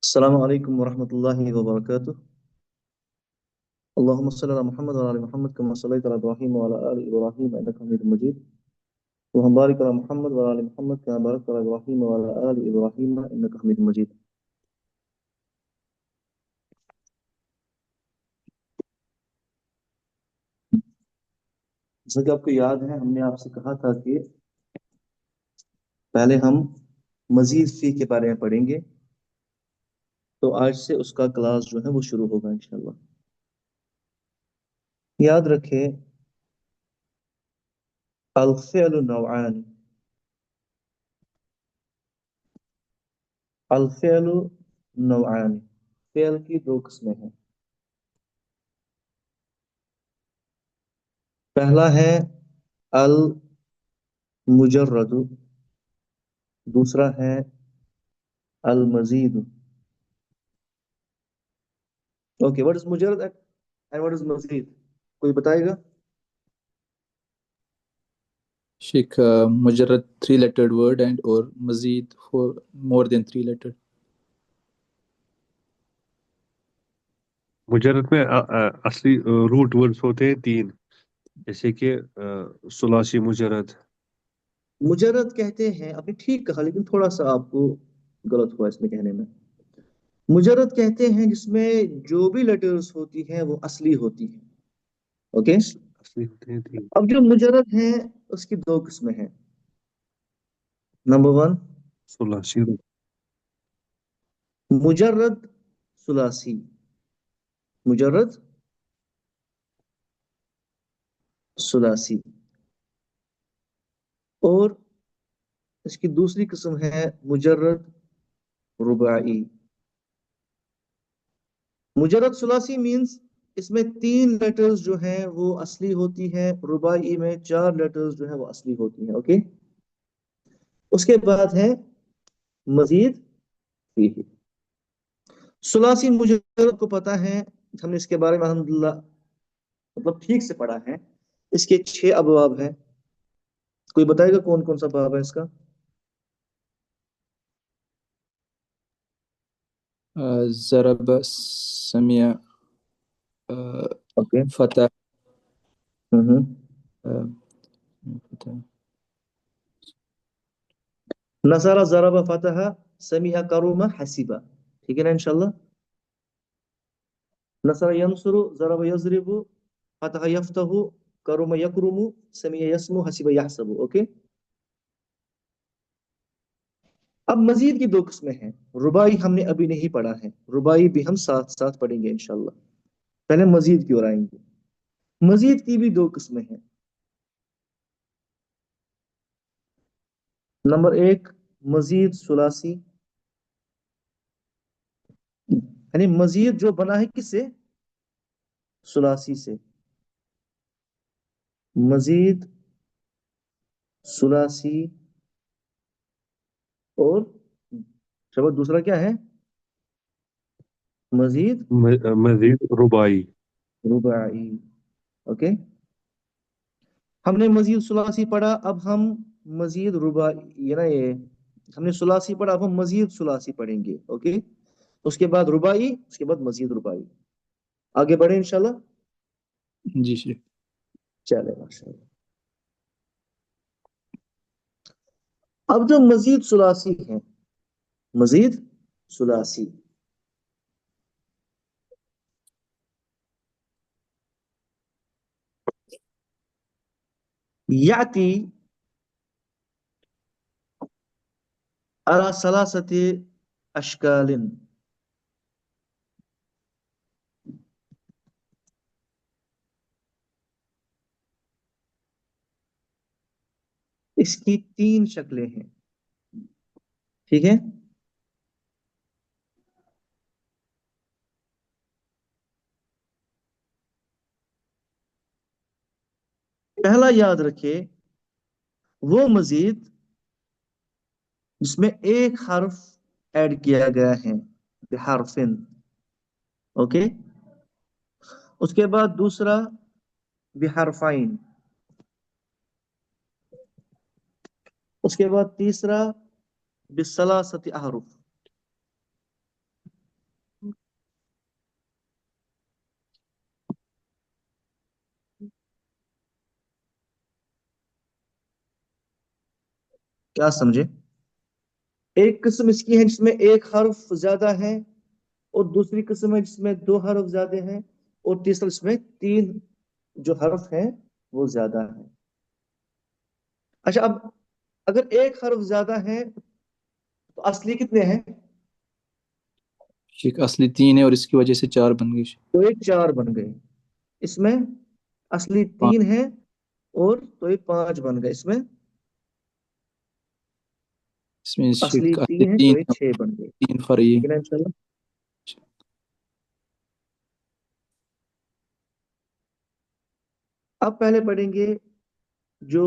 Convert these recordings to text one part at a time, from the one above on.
السلام عليكم ورحمة الله وبركاته. اللهم صل على محمد وعلى آل محمد كما صليت على إبراهيم وعلى آل إبراهيم إنك حميد مجيد. اللهم بارك على محمد وعلى آل محمد كما باركت على إبراهيم وعلى آل إبراهيم إنك حميد مجيد. جیسا کہ آپ کو یاد ہے، ہم نے آپ سے کہا تھا کہ پہلے ہم مزید فی کے بارے میں پڑھیں گے، تو آج سے اس کا کلاس جو ہے وہ شروع ہوگا انشاءاللہ. یاد رکھیں، الفعل نوعان. الفعل نوعان، فعل کی دو قسمیں ہیں. پہلا ہے المجرد، دوسرا ہے المزید. اوکے، واٹ از مجرد اینڈ واٹ از مزید؟ کوئی بتائے گا؟ Sheikh, Mujarrad 3-lettered word and or Mazid for more than 3-lettered. مجرد میں اصلی روٹ ورڈز ہوتے ہیں 3، جیسے کہ ثلاثی مجرد. مجرد کہتے ہیں، آپ نے ٹھیک کہا لیکن تھوڑا سا آپ کو غلط ہوا اس میں کہنے میں. مجرد کہتے ہیں جس میں جو بھی لیٹرز ہوتی ہیں وہ اصلی ہوتی ہیں. اوکے، اصلی ہوتے ہیں 3. اب جو مجرد ہیں اس کی دو قسمیں ہیں. نمبر 1 ثلاثی مجرد ثلاثی. مجرد ثلاثی. اور اس کی دوسری قسم ہے مجرد رباعی. مجرد ثلاثی مینز اس میں 3 لیٹرز جو ہیں وہ اصلی ہوتی ہیں، رباعی میں 4 لیٹرز جو ہیں وہ اصلی ہوتی ہیں. اوکے، اس کے بعد ہے مزید فیہ. ثلاثی مجرد کو پتا ہے، ہم نے اس کے بارے میں الحمدللہ مطلب ٹھیک سے پڑھا ہے. اس کے 6 ابواب ہیں. کوئی بتائے گا کون کون سا باب ہے اس کا؟ ضرب، سمع، اوکے. فتح، نصر، ضرب، فتح، سمع، کرم، حسیبہ. ٹھیک ہے نا انشاءاللہ؟ نصر ینصر، ضرب یضرب، فتح یفتح، کرم یکرم، سمع یسمع، حسیبہ یحسب. اوکے. اب مزید کی 2 قسمیں ہیں. رباعی ہم نے ابھی نہیں پڑھا ہے، رباعی بھی ہم ساتھ ساتھ پڑھیں گے انشاءاللہ. پہلے مزید کی اور آئیں گے. مزید کی بھی 2 قسمیں ہیں. نمبر 1 مزید ثلاثی، یعنی مزید جو بنا ہے کس سے؟ ثلاثی سے. مزید ثلاثی. اور شباب دوسرا کیا ہے؟ مزید مزید رباعی. رباعی. اوکے، ہم نے مزید ثلاثی پڑھا، اب ہم مزید رباعی، یہ ہم نے ثلاثی پڑھا، اب ہم مزید ثلاثی پڑھیں گے. اوکے، اس کے بعد رباعی، اس کے بعد مزید رباعی. آگے بڑھیں انشاءاللہ. جی شیخ. چلے ماشاءاللہ. اب جو مزید ثلاثی ہیں، مزید ثلاثی، یاتی على 3 اشکال. اس کی 3 شکلیں ہیں. ٹھیک ہے، پہلا یاد رکھے وہ مزید جس میں ایک حرف ایڈ کیا گیا ہے، بحرفن. اوکے، اس کے بعد دوسرا بحرفین، اس کے بعد تیسرا بثلاثت احرف. क्या समझे? एक किस्म इसकी है जिसमें एक हर्फ ज्यादा है, और दूसरी किस्म है जिसमें दो हर्फ ज्यादा हैं, और तीसरा इसमें तीन जो हर्फ हैं वो ज्यादा है। अच्छा, अब अगर एक हर्फ ज्यादा है तो असली कितने हैं? शेख असली 3 है और इसकी वजह से 4 बन गए शेख। तो ये चार बन गए। इसमें असली 3 है, और तो ये 5 बन गए। इसमें इसमें असली शेख असली 3 है, तो 3 ये 6 बन गए। 3 फरी ठीक है। है ना इंशाल्लाह? अब पहले पढ़ेंगे जो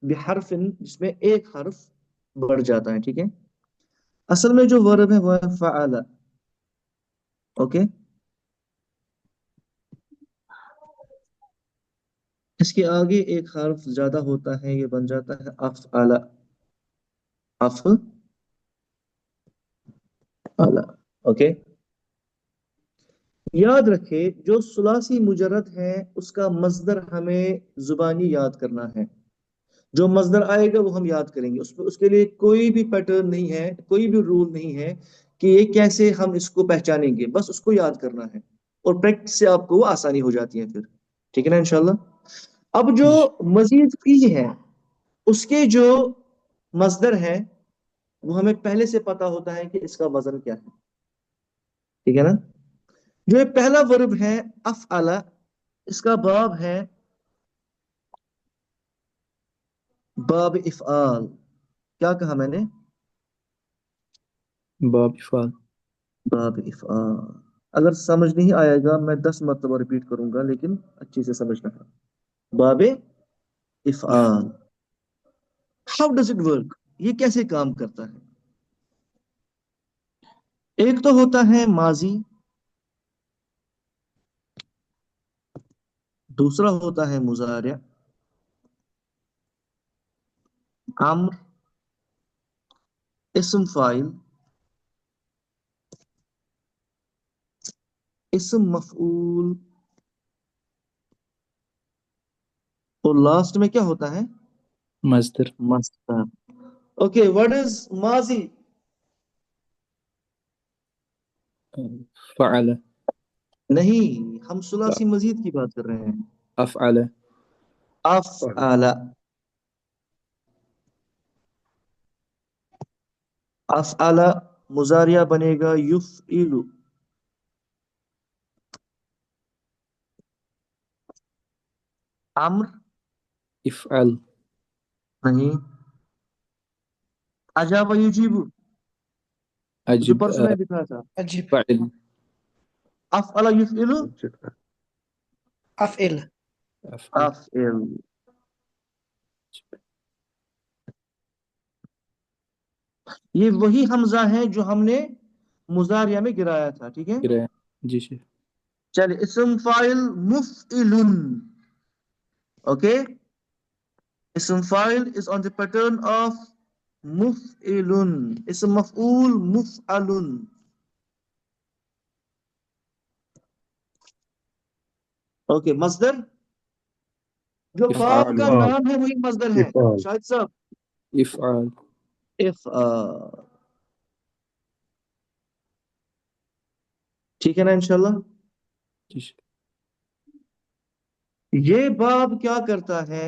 बिहरफिन, जिसमें एक हर्फ बढ़ जाता है। ठीक है? असल में जो वर्ब है वह है फ़अला। ओके, इसके आगे एक हर्फ ज्यादा होता है, ये बन जाता है अफ़अला। अफ़अला। ओके, याद रखे जो सुलासी मुजरद है उसका मजदर हमें जुबानी याद करना है। जो मजदर आएगा वो हम याद करेंगे, उसके लिए कोई भी पैटर्न नहीं है, कोई भी रूल नहीं है कि ये कैसे हम इसको पहचानेंगे, बस उसको याद करना है। और प्रैक्टिस से आपको वो आसानी हो जाती है फिर। ठीक है ना इंशाल्लाह? अब जो जी मजीद फी है उसके जो मजदर है वो हमें पहले से पता होता है कि इसका वजन क्या है। ठीक है ना? जो ये पहला वर्ब है अफ़अला, इसका बाब है बाब इफ़आल। क्या कहा मैंने? बाब इफ़ाल। बाब इफ़आल। अगर समझ नहीं आएगा मैं 10 मरतबा रिपीट करूंगा, लेकिन अच्छी से समझना है। बाब इफ़ इफ़आल, हाउ डज इट वर्क? ये कैसे काम करता है? एक तो होता है माजी, दूसरा होता है मुजारिया, अम्र, इस्म फाइल, इस्म मफऊल, और लास्ट में क्या होता है? मस्दर। मस्तर। ओके, व्हाट इज माजी? फ़अल। नहीं, हम सुलासी मजीद की बात कर रहे हैं। अफ़अल। अफ़अला। अफ़अला मुजारिया बनेगा युफ़इलु। अम्र इफ़अल। नहीं। अजाबा युजीबु, जो अजिब। परसों मैं दिखा था। अजीब। फ़अल। अफ़अला युफ़इलु। अफ़इल। अफ़अल। अफ़इल। ये वही हमजा है जो हमने मुजारिया में गिराया था। ठीक है? किराया। जी शेख। चलिए, इस्म फाइल मुफ़इलुन। ओके, इस्म फाइल is on the pattern of मुफ़इलुन। इस्म मफ़ऊल मुफ़अलुन। ओके, मस्दर जो बाप इफ़अल। का नाम है वही मस्दर है इफ़ाल। शायद साहब। इफ़अल। इफ ठीक है ना इंशाल्लाह? जी शेख। ये बाब क्या करता है?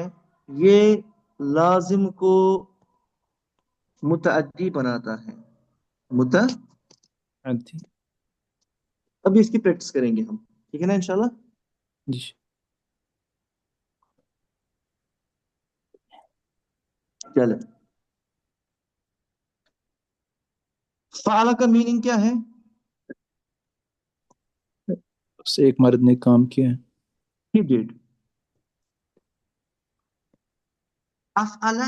ये लाजिम को मुतअद्दी बनाता है। मुत अद्दी। अभी इसकी प्रैक्टिस करेंगे हम। ठीक है ना इंशाल्लाह? जी शेख। चले, फाला का मीनिंग क्या है? बस एक मर्द ने काम किया है। He did. अफअला,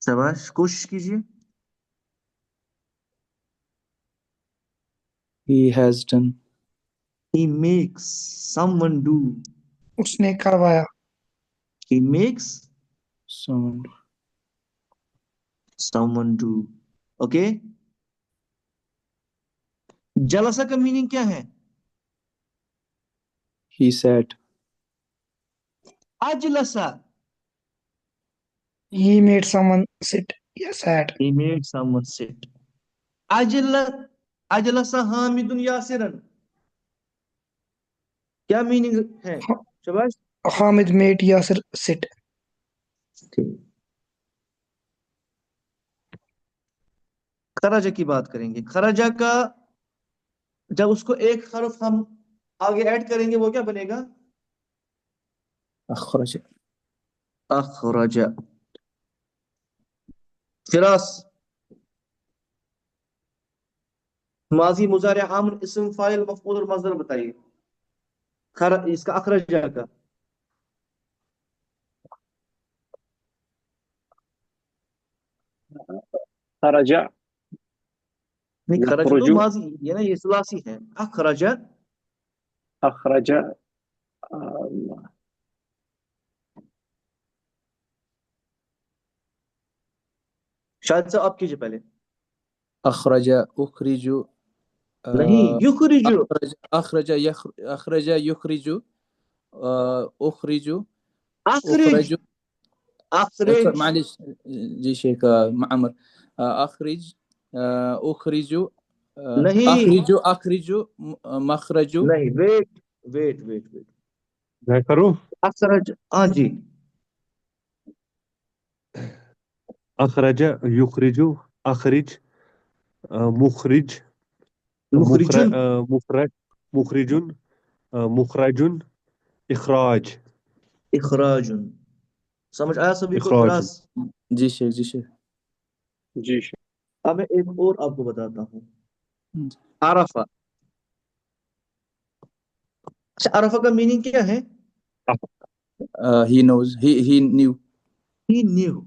शाबाश, कोशिश कीजिए। He has done. He makes someone do. उसने करवाया। He makes Someone. someone do. Okay, जलसा का मीनिंग क्या है? he sat. Ajlasa, He made someone sit. Yes, sat. he made someone sit. Ajlasa Hamidun Yasiran, क्या मीनिंग है शबाश? Hamid made Yasir sit. खराजा की बात करेंगे। खराजा का जब उसको एक हर्फ हम आगे ऐड करेंगे वो क्या बनेगा? أخرج. अखराजा। फिरास, माजी मुजारे आमर इस्म फाइल मफऊल और मस्दर बताइए इसका अखराजा का। خرج नहीं, खराजा तो يخرج माजी ये ना, ये सुलासी है। अखराजा أخرج शायद से आप कीजिए पहले। أخرج أخرج नहीं, युखरिजु। أخرج أخرج يخرج أخرج अखरिज, أخرج अखरिज معلش جي شيخ معمر أخرج أخرج नहीं, أخرج مخرج. नहीं, वेट वेट वेट वेट, मैं करूं? अखराज, हाँ जी, अखरज युखरिजु अखरिज मुखरिज मुखरिजुन, मुखरज मुखरिजुन मुखरजुन इखराज इखराजुन। समझ आया सभी को? इखराजुन। फिरास, जी शेख जी शेख. जी शेख। अब मैं एक और आपको बताता हूँ। आरफा, अच्छा आरफा का मीनिंग क्या है? he knows, he knew. He knew.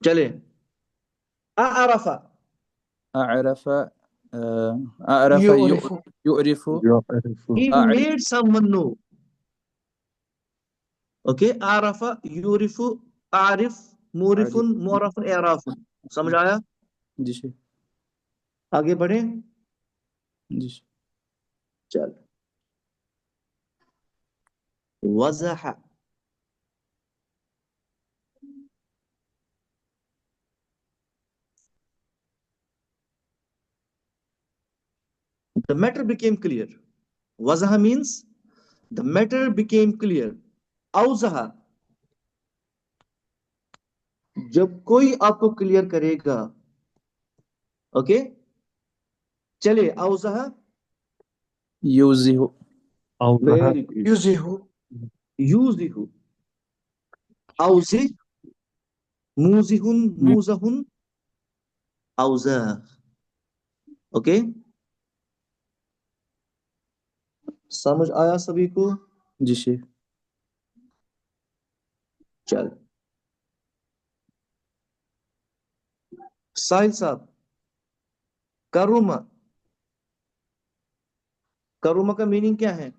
चले, आरफा, أعرف أعرف يعرف. يعرف he أعرف. made someone know. ओके, आरफा, यूरिफु, आरिफ, मूरिफुन, मोरफुन, एराफुन। समझ आया? जी शेख आगे बढ़े। जी शेख. चल, वज़ह, the matter became clear. वज़ह means the matter became clear. औज़ह, जब कोई आपको क्लियर करेगा। ओके, चलिए, औज़ह, يوزه. वेरी गुड, يزه. यूज़िहु, औज़िह, मूज़िहुन, मूज़हुन, औज़ह। ओके, समझ आया सभी को? जी शेख. चल, साहिल साहब, करुमा, करुमा का मीनिंग क्या है?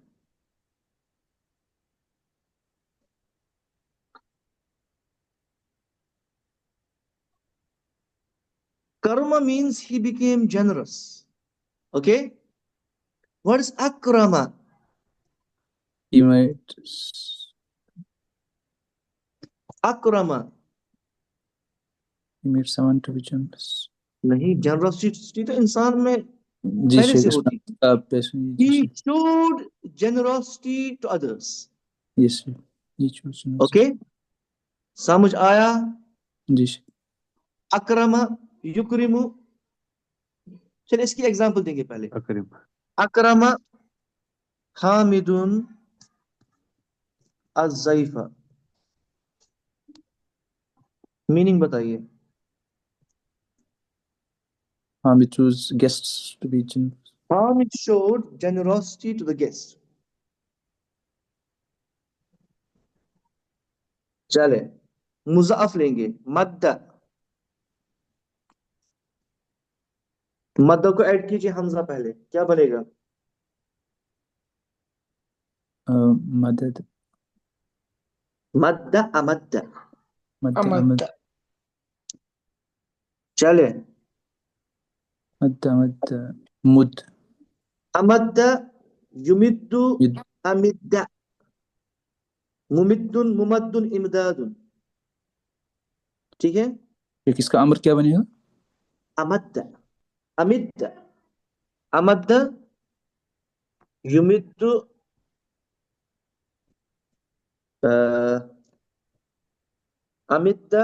Karma means he became generous. Okay? What is akrama? He made Akrama. he made someone to be generous. नहीं, generosity तो इंसान में जी पहले से शेख. होती। जी He Sheikh. showed generosity to others. Yes Sheikh. He chose generous. Okay? समझ आया? जी शेख. अक्रमा, युक्रिमु। चलिए इसकी एग्जांपल देंगे पहले। अकरम अक्रमा हामिदुन अज़्ज़ैफ़ा। मीनिंग बताइए। We choose guests to be generous. Hamid showed generosity to the guest. चले, मुज़ाफ़ लेंगे। मद्दा, मद्दा को ऐड कीजिए हमजा पहले, क्या बनेगा? مدد. मद्दा, अमद्दा। مد أمد. चले, مد مد مد. अमद्दा युमिद्दु युद अमिद्दा मुमिद्दुन मुमद्दुन इमदादुन ठीक है शेख इसका अमर क्या बनेगा अमद्दा अमिद्दा अमद्दा युमिद्दु अमिद्दा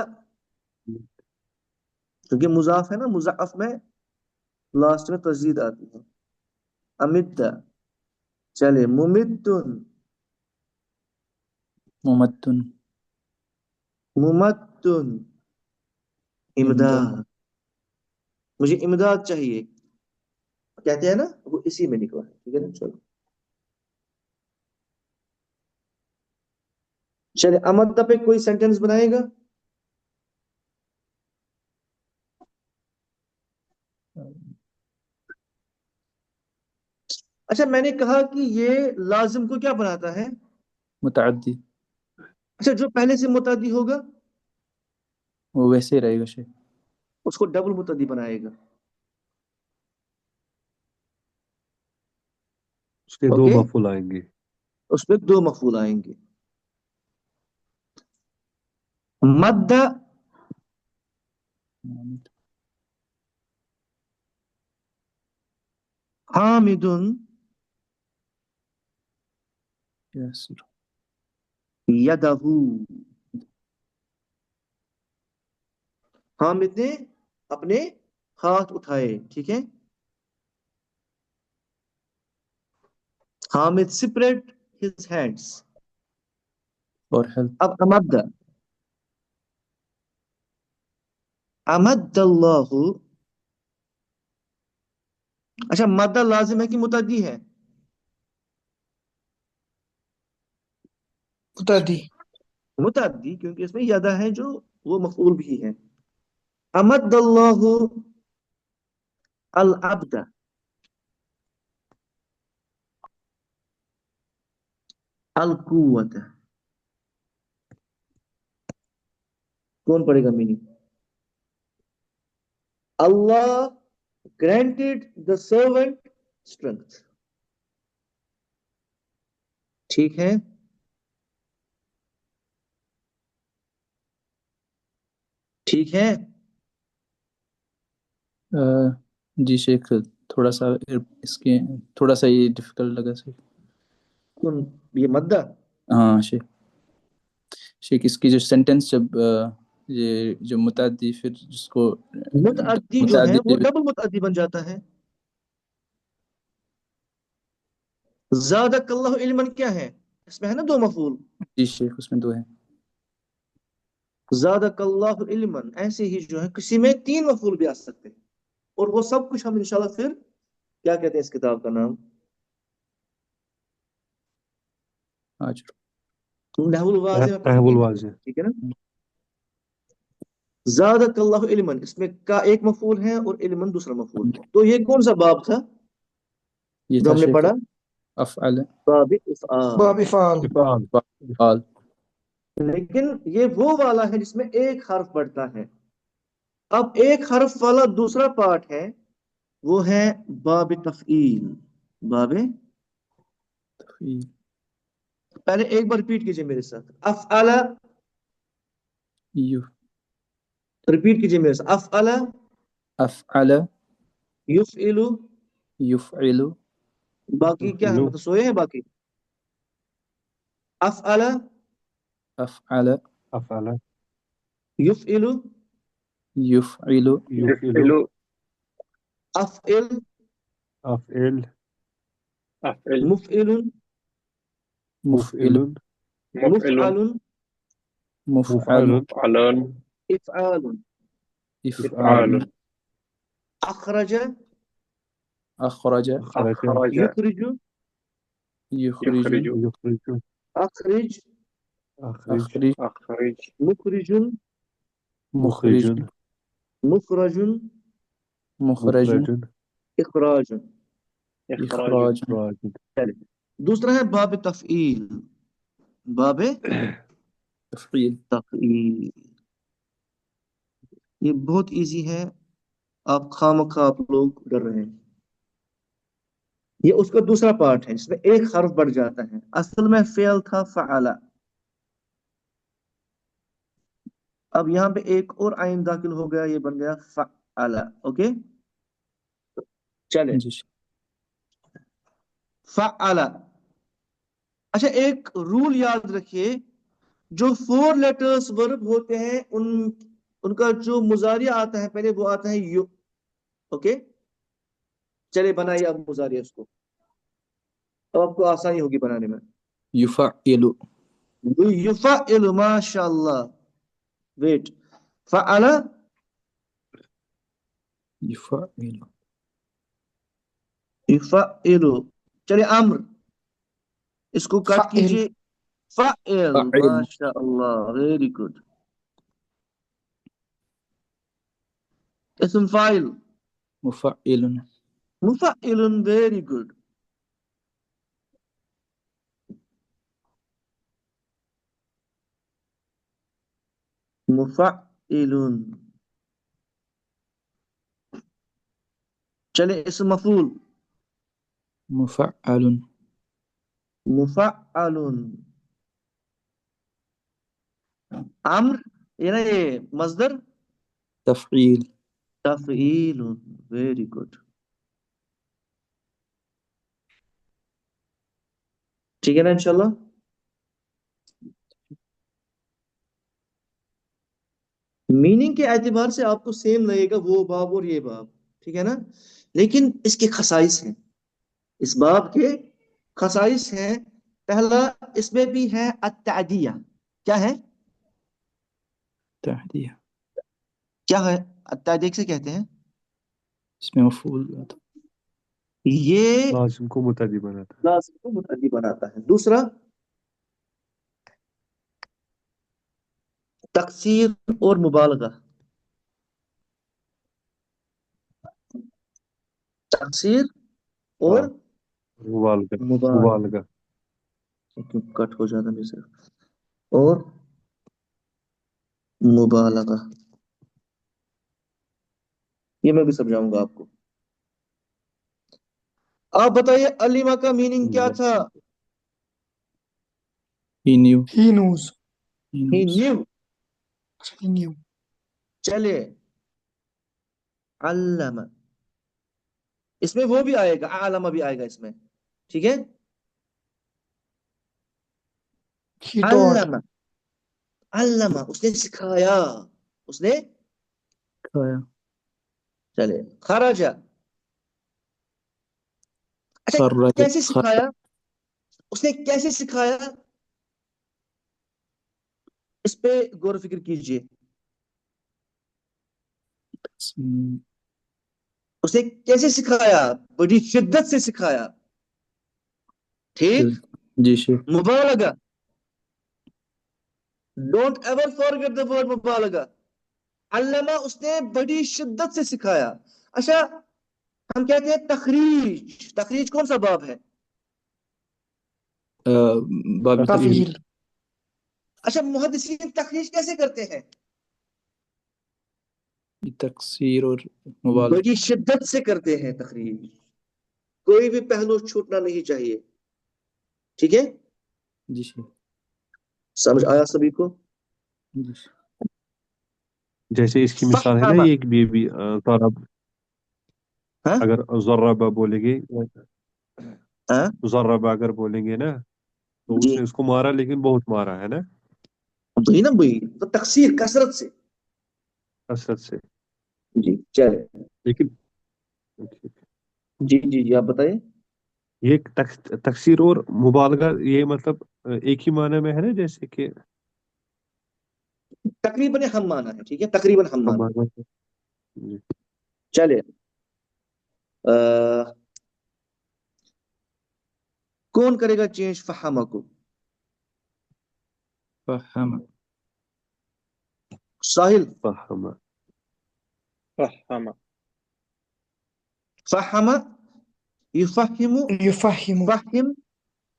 क्योंकि मुजाफ है ना मुजाफ में लास्ट में तस्दीद आती है अमिद्दा चले मुमिद्दुन मुमत्तुन मुमद्दुन इमदाद इमदाद मुझे इमदाद चाहिए कहते हैं ना वो इसी में निकला है ठीक है ना चलो चले अमद्दा पे कोई सेंटेंस बनाएगा अच्छा मैंने कहा कि ये लाजिम को क्या बनाता है मुतअद्दी अच्छा जो पहले से मुतअद्दी होगा वो वैसे ही रहेगा शेख उसको डबल मुतअद्दी बनाएगा उसके दो ओके मफूल आएंगे उसमें दो मफूल आएंगे मद्दा हामिदुन यासिर यदहू हामिद ने अपने हाथ उठाए ठीक है हामिद सेपरेट हिज हैंड्स और हेल्प अब अमद्दल्लाहु अच्छा मद्दा लाजिम है कि मुतअद्दी है मुतअद्दी मुतअद्दी क्योंकि इसमें यदा है जो वो मफूल भी है अमद्दल्लाहु अल अब्द अल कुव्वत कौन पढ़ेगा meaning Allah granted the servant strength ठीक है ठीक है जी शेख थोड़ा सा इसके थोड़ा सा ये डिफिकल्ट लगा शेख कौन ये मद्दा हाँ शेख शेख इसकी जो सेंटेंस जब ये जो मुतअद्दी फिर जिसको मुतअद्दी जो है मुतअद्दी वो डबल मुतअद्दी बन जाता है ज़ादकल्लाहु इल्मन क्या है इसमें है ना दो मफूल जी शेख उसमें दो है ज़ादकल्लाहु इल्मन ऐसे ही जो है किसी में तीन मफूल भी आ सकते हैं और वो सब कुछ हम इंशाल्लाह फिर क्या कहते हैं इस किताब का नाम आज नहवुल वाज़िह में नहवुल पढ़ेंगे वाज़िह ठीक है ना ज़ादकल्लाहु इल्मन इसमें का एक मफूल है और इल्मन दूसरा मफूल है तो ये कौन सा बाब था ये जो था हमने शेख पढ़ा अफ़अल बाब इफ़आल बाब इफ़ाल इफ़ाल अफ़आल लेकिन ये वो वाला है जिसमें एक हर्फ बढ़ता है अब एक हर्फ वाला दूसरा पार्ट है वो है बाब तफ़ईल बाब तफ़ईल पहले एक बार रिपीट कीजिए मेरे साथ अफ़अला यु रिपीट कीजिए मेरे साथ अफ़अला अफ़अल युफ़इलु युफ़इलु बाकी क्या है युफ़इलु मतलब सोए हैं बाकी अफ़अला अफ़अल अफ़अल युफ़इलु युफ़इलु युफ़इलु يفعل अफ़इल अफ़इल أفعل मुफ़इलुन मुफ़इलु मुफ़इलुन مفعل मुफ़अलुन मुफ़अलु मुफ़अलुन فعلان इफ़आलुन इफ़आलु إفعال अख़रज अख़रज अख़रज أخرج युख़रिजु युख़रिजु يخرج युख़रिजु अख़रिज अख़रिज अख़रिज أخرج मुख़रिजुन मुख़रिजुन मुख़रिजुन मुख़रजुन मुख़रजुन मुख़रजुन इख़राजुन إخراج इख़राजुन इख़राजुन चलिए दूसरा है बाब तफ़ईल बाब तफ़ईल तफ़ईल ये बहुत इजी है आप खामखा आप लोग डर रहे हैं یہ اس کا دوسرا پارٹ ہے جس میں ایک حرف بڑھ جاتا ہے. اصل میں فعل تھا فعلا. اب یہاں پہ ایک اور آئین داخل ہو گیا, یہ بن گیا فعلا. اوکے چلے جی شیخ. فعلا. اچھا ایک رول یاد رکھیے, جو 4 لیٹرز ورب ہوتے ہیں ان کا جو مضارع آتا ہے پہلے وہ آتا ہے یو. اوکے چلے بنائیے اب مضارع اس کو, اب آپ کو آسانی ہوگی بنانے میں. یفعل. یفعل, ماشاء اللہ. ویٹ, فعلا یفعل. یفعل. چلے امر, اس کو کٹ فعل کیجئے. فعل, فعل. ماشاء اللہ, ویری گڈ. اسم فاعل مفعل. Mufal, very good. مفعل. چلے اسم مفعول مفعل. مفعل. امر یہ نا یہ مصدر تفعیل. تفعیل, ویری گڈ. ٹھیک ہے نا انشاءاللہ. میننگ کے اعتبار سے آپ کو سیم لگے گا وہ باب اور یہ باب, ٹھیک ہے نا, لیکن اس کے خصائص ہیں, اس باب کے خصائص ہیں. پہلا اس میں بھی ہے التعدیہ. کیا ہے تحدیہ. کیا ہے التعدیہ سے کہتے ہیں؟ اس میں مفعول آتا. یہ لازم کو متعدی بناتا ہے. لازم کو متعدی بناتا ہے. دوسرا تقصیر اور مبالغہ. تقصیر اور ہاں مبالغہ. مبالغہ. مبالغہ. کیوں کٹ ہو جاتا ہے صرف, اور مبالغہ. یہ میں بھی سمجھاؤں گا آپ کو. آپ بتائیے علیمہ کا میننگ کیا تھا؟ He knew. he knows He He knows. knew. he knew چلے علم, اس میں وہ بھی آئے گا, علم بھی آئے گا اس میں, ٹھیک ہے. he taught علم, علم اس نے سکھایا, اس نے. کھایا. چلے خرج. اچھا خرج. کیسے سکھایا, اس نے کیسے سکھایا, اس پہ غور و فکر کیجئے. اس نے کیسے سکھایا, بڑی شدت سے سکھایا, ٹھیک. جی شیخ. مبالغہ, don't ever forget the word مبالغہ. علامہ اس نے بڑی شدت سے سکھایا. اچھا ہم کہتے ہیں تخریج, تخریج کون سا باب ہے؟ باب تفعیل. تفعیل اچھا محدثین تخریج کیسے کرتے ہیں؟ تقصیر اور مبالغہ. بڑی شدت سے کرتے ہیں تخریج, کوئی بھی پہلو چھوٹنا نہیں چاہیے, ٹھیک ہے. جی شیخ. سمجھ آیا سبھی کو؟ جی شیخ. جیسے اس کی مثال ہے نا, فہم, ایک بھی ضرب. ہاں اگر ضربہ بولیں گے, ہاں ضربہ اگر بولیں گے نا تو اس جی, نے اس کو مارا, لیکن بہت مارا ہے نا, وہی نا وہی تو تقصیر کثرت سے. کثرت سے. جی چلے, لیکن جی جی جی آپ بتائیے. یہ تقصیر اور مبالغہ یہ مطلب ایک ہی معنی میں ہے نا, جیسے کہ تقریباً ہم مانا ہے, ٹھیک ہے, تقریباً ہم مانا. ہمارا. جی. چلے کون کرے گا چینج فہمہ کو؟ فہم. ساحل. فہم. فهم فہمہ, یفہم, يفهم فہم,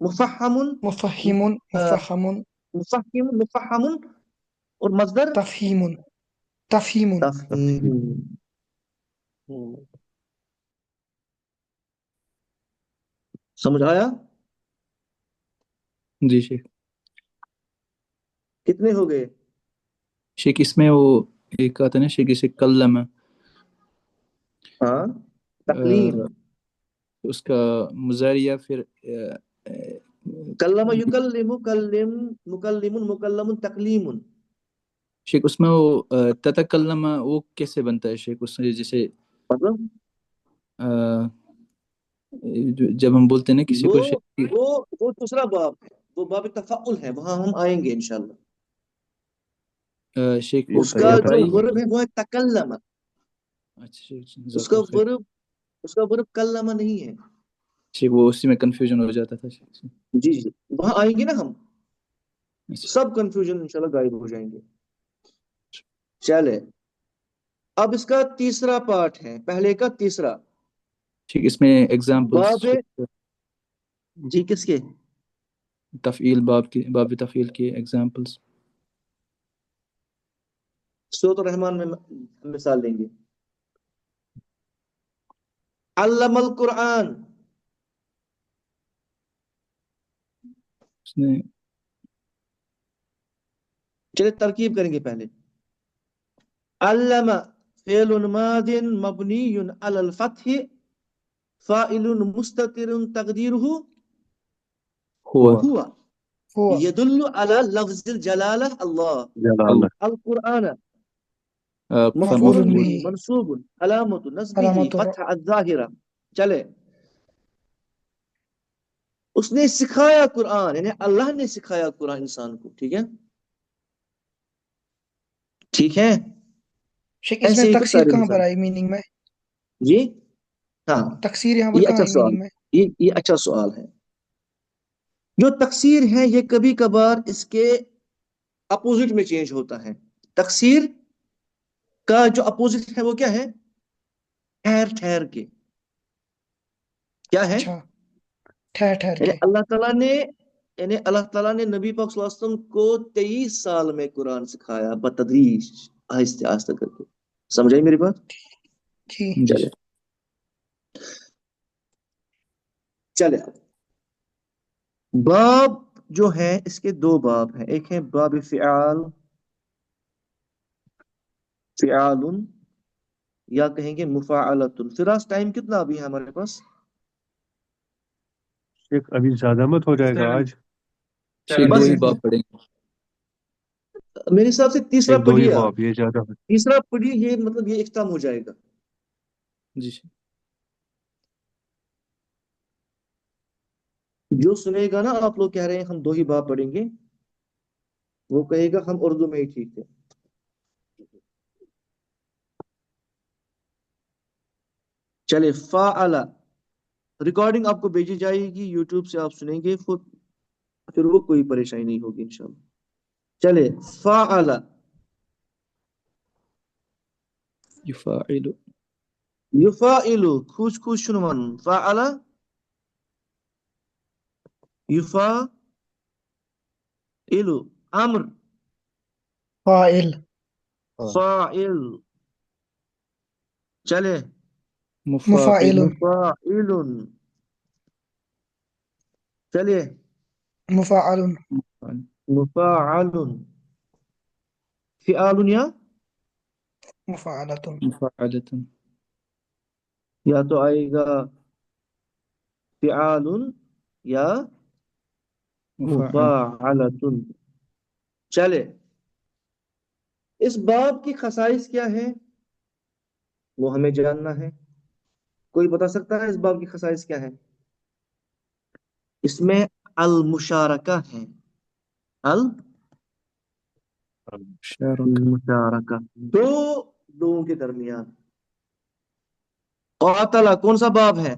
مفہم, مفهم مفهم مفہم, مفہم, اور مصدر تفهيم تفهيم تفہیم. مم. समझ आया? जी शेख। कितने हो गए? शेख इसमें वो एक आता है ना शेख, इसे कल्लम, हाँ, तकलीम। उसका मुजारिया फिर कल्लम युकल्लिमु कल्लिम मुकल्लिमुन मुकल्लमुन तकलीमुन। शेख उसमें वो ततकल्लम वो कैसे बनता है शेख? उसमें जैसे मतलब अ, जब हम बोलते हैं ना किसी वो को शेख, वो वो दूसरा बाब है, वो बाब तफाउल है, वहां हम आएंगे इंशाल्लाह। शेख ये वो उसका बताइए जो बताइए। वर्ब है वो है तकल्लम। अच्छा शेख, उसका जज़ाकल्लाह खैर। वर्ब उसका वर्ब कल्लम नहीं है। शेख वो उसी में कंफ्यूजन हो जाता था शेख। जी जी, वहां आएंगे ना हम, अच्छा सब कंफ्यूजन इंशाल्लाह गायब हो जाएंगे। चले, अब इसका तीसरा पार्ट है, पहले का तीसरा। ठीक, इसमें एग्जांपल्स बाब है जी, किसके? तफईल बाब की, बाब तफईल के एग्जांपल्स। सूरत रहमान में मिसाल देंगे। अल्लमल कुरान, उसने चलिए तरकीब करेंगे पहले। अल्लमा फ़िअलुन मादिन मबनियुन अलल फत्हि फ़ाइलुन मुस्ततिरुन तक़दीरुहु हुआ हुआ हुआ यदुल्लु अला लफ्ज़िल जलाला अल्लाह। जलाल। अल कुरान मफ़ऊलुन मफ़ऊलुन बिही मनसूबुन अलामतु नस्बिही अलामतु फ़त्ह अज़्ज़ाहिरा। चले, उसने सिखाया कुरान, यानी अल्लाह ने सिखाया कुरान इंसान को, ठीक है? ठीक है, शेख ऐसे इसमें ही फिर तकसीर सारे कहाँ पर मिसाल। आई मीनिंग में? जी हाँ, तकसीर यहाँ पर ये कहाँ अच्छा आई सवाल, मीनिंग में? ये अच्छा सवाल है। जो तकसीर है ये कभी कभार इसके अपोजिट में चेंज होता है। तकसीर का जो अपोजिट है वो क्या है? ठहर ठहर के। क्या है? अच्छा, ठहर ठहर यानी के। अल्लाह ताला ने यानी अल्लाह ताला ने नबी पाक सल्लल्लाहु अलैहि वसल्लम को 23 साल में कुरान सिखाया, बतदरीज, आहिस्ते आहिस्ते करके। समझ आई मेरी बात? जी। जी चले चले, बाब जो है इसके दो बाब हैं, एक है बाब फिआल, फिआलुन, या कहेंगे मुफाअलतुन। फिराज टाइम कितना अभी है हमारे पास? शेख अभी ज्यादा मत हो जाएगा आज? शेख दो बस ही बाब पढ़ेंगे। मेरे हिसाब से तीसरा शेख दो ही पढ़िए आप, बाब, ये ज्यादा हो। तीसरा पढ़िए, ये मतलब ये इख्तिताम हो जाएगा। जी शेख। जो सुनेगा ना, आप लोग कह रहे हैं हम दो ही बाब पढ़ेंगे, वो कहेगा हम उर्दू में ही ठीक है। चले, फाअला, रिकॉर्डिंग आपको भेजी जाएगी यूट्यूब से, आप सुनेंगे खुद, फिर वो कोई परेशानी नहीं होगी इंशाल्लाह। चले, फाअला, युफाइलु, युफाइलु, खुश खुश शुनवन, फाअला युफाइलु, अम्र, फाइल। फाइल। चले, मुफाइल, मुफाइलुन। मुफाइलुन। चलिए, मुफाअलुन। मुफाअलुन, फिआलुन मुफाअलतुन। मुफाअलतुन, या तो आएगा फिआलुन या मुफाअल। मुफाअलतुन। चले, इस बाब की खसाइस क्या है वो हमें जानना है। कोई बता सकता है इस बाब की खसाइस क्या है? इसमें अल मुशारका है, अल शारक, मुशारका, दो लोगों के दरमियान। कौतला कौन सा बाब है?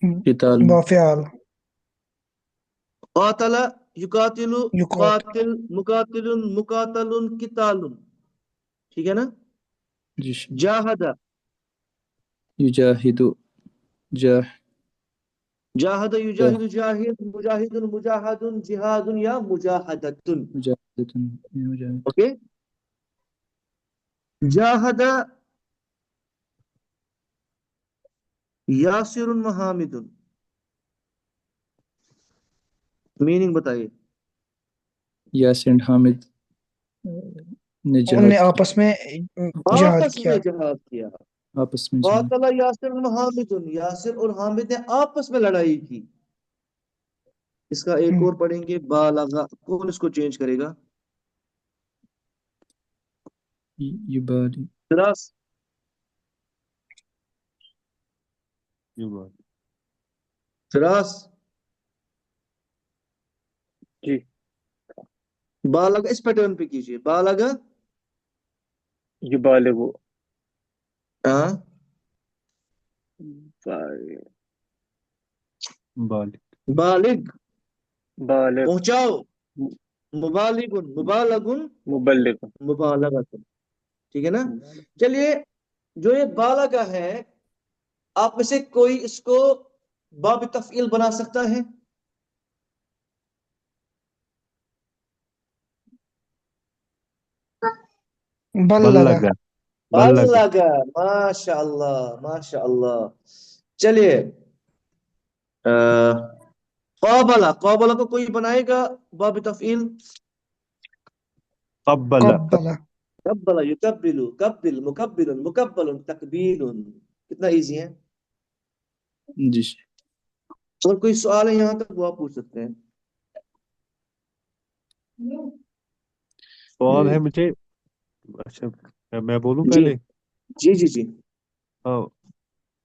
किताल, वाफियाल। कौतला युकातिलु, युकात। कातिल, मुकातिलुन, मुकातलुन, कितालुन, ठीक है ना? जी शेख। जाहदा, युजाहिदु, जाह, जाहदा जाह, युजाहिदु, जाहिद, मुजाहिदुन, मुजाहदुन, जिहादुन या मुजाहदतुन। मुजाहिदतुन, मुजाहिद, ओके, जाहदा यासिर व हामिदुन, मीनिंग बताइए। यासिर एंड हामिद ने उनने जिहाद आपस में जिहाद आपस किया। में जिहाद किया। किया, आपस में जिहाद। कातला यासिर व हामिदुन, यासिर और हामिद ने आपस में लड़ाई की। इसका एक और पढ़ेंगे, बालगा, कौन इसको चेंज करेगा? युबाली, फिरास, युबाली, फिरास, जी। बालगा इस पैटर्न पे कीजिए, बालगा। युबालिगु, हाँ, बालिग, बालिग, बालिग, पहुंचाओ। मुबालिगुन, मुबालगुन, मुबल्लिग, मुबालगतुन, ठीक है ना? चलिए, जो ये बालगा है, आप में से कोई इसको बाब तफईल बना सकता है? बल्लगा। बल्लगा, बल्लगा, बालगा, माशाअल्लाह, माशाअल्लाह। चलिए, क़ाबला, क़ाबला को कोई बनाएगा बाब तफईल? कब्बला, कब्बला। कब्बला, युकब्बिलु, कब्बिल, मुकब्बिलुन, मुकब्बलुन, तकबीलुन। कितना इजी है। जी। अगर कोई सवाल है यहाँ तक वो आप पूछ सकते हैं। सवाल है मुझे। अच्छा, मैं बोलूं जी पहले। जी जी जी। हाँ,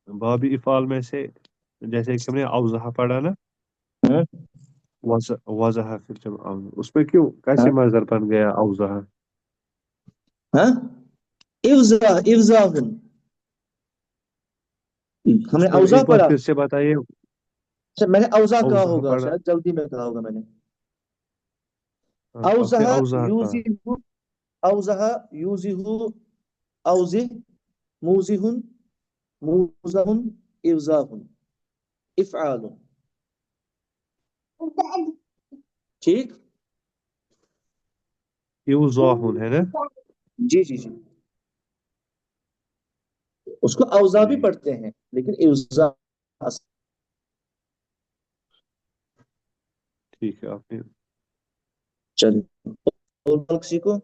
बाबी इफ़ाल में से जैसे कि हमने अवज़हा पढ़ा ना, हाँ वज़हा, फिर जब उसमें क्यों कैसे हाँ मज़दर बन गया अवज़हा? हाँ, इफ्जा, इफ्जाहुन, हमने चलो औजा एक बार पढ़ा। फिर से बताइए। अच्छा, मैंने औजा कहा अवज़हा होगा, पढ़ा। शायद जल्दी में कहा होगा मैंने। हाँ, आपने औजा अवज़हा कहा। यूजिहु, औजा यूजिहु, औजिह, मूजिहुन, मूजहुन, इफ्जाहुन, इफ़आलुन, ठीक। युज़ाहुन है ना? जी जी जी, उसको औजा भी जी, पढ़ते हैं लेकिन इफ्जा। ठीक है आपने। चलिए, और किसी को?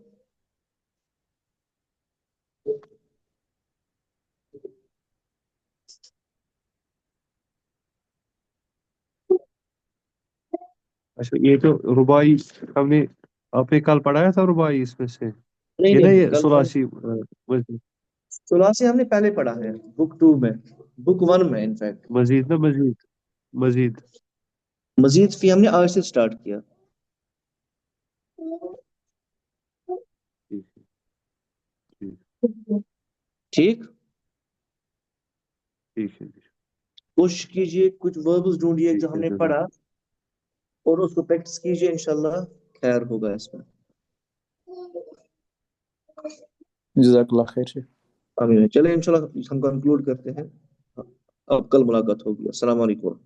अच्छा, ये तो रुबाई हमने, आपने कल पढ़ाया था रुबाई इसमें से, नहीं ये ना, नहीं, ये कल तो सुलासी मजीद, सुलासी हमने पहले पढ़ा है, बुक 2 में, बुक 1 में इनफैक्ट। मजीद ना, मजीद, मजीद। मजीद फी हमने आज से स्टार्ट किया। ठीक है, ठीक, ठीक, ठीक है। कोशिश कीजिए कुछ वर्ब्स ढूंढिए जो ठीक है, हमने जरूर। पढ़ा और उसको प्रैक्टिस कीजिए, इंशाल्लाह खैर होगा इसमें। जज़ाकल्लाह खैर शेख। आमीन। चले इंशाल्लाह हम कंक्लूड करते हैं, अब कल मुलाकात होगी। अस्सलाम वालेकुम।